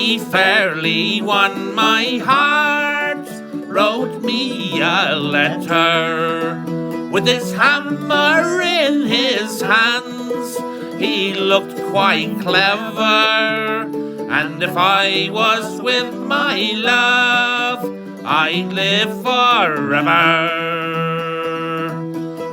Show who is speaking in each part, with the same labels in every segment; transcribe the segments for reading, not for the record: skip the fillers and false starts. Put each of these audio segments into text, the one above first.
Speaker 1: he fairly won my heart, wrote me a letter. With his hammer in his hands, he looked quite clever. And if I was with my love, I'd live forever.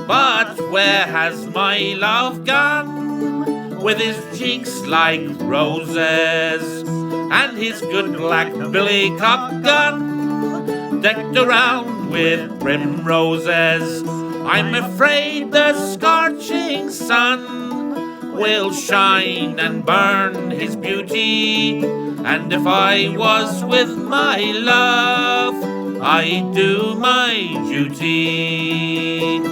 Speaker 1: But where has my love gone? With his cheeks like roses, and his good black billycock gun, decked around with primroses. I'm afraid the scorching sun will shine and burn his beauty, and if I was with my love, I'd do my duty.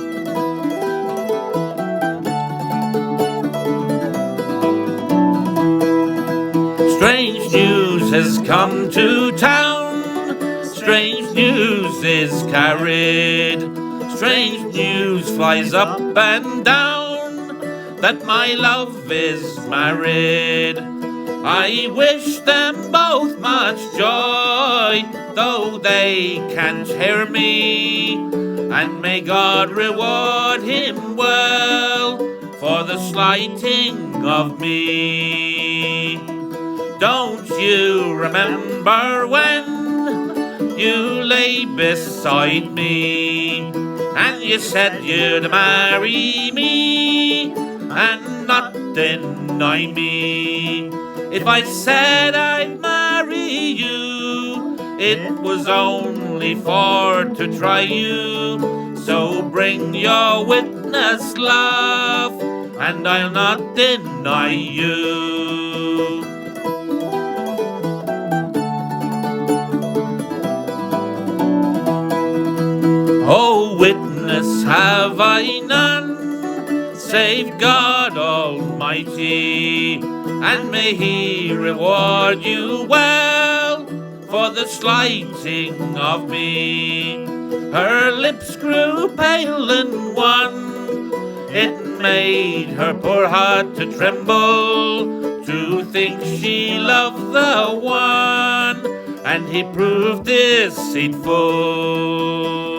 Speaker 1: Strange news has come to town, strange news is carried, strange news flies up and down, that my love is married. I wish them both much joy, though they can't hear me, and may God reward him well for the slighting of me. Don't you remember when you lay beside me, and you said you'd marry me and not deny me? If I said I'd marry you, it was only for to try you. So bring your witness, love, and I'll not deny you. Oh, witness have I none, save God Almighty, and may He reward you well for the slighting of me. Her lips grew pale and wan, it made her poor heart to tremble, to think she loved the one, and he proved deceitful.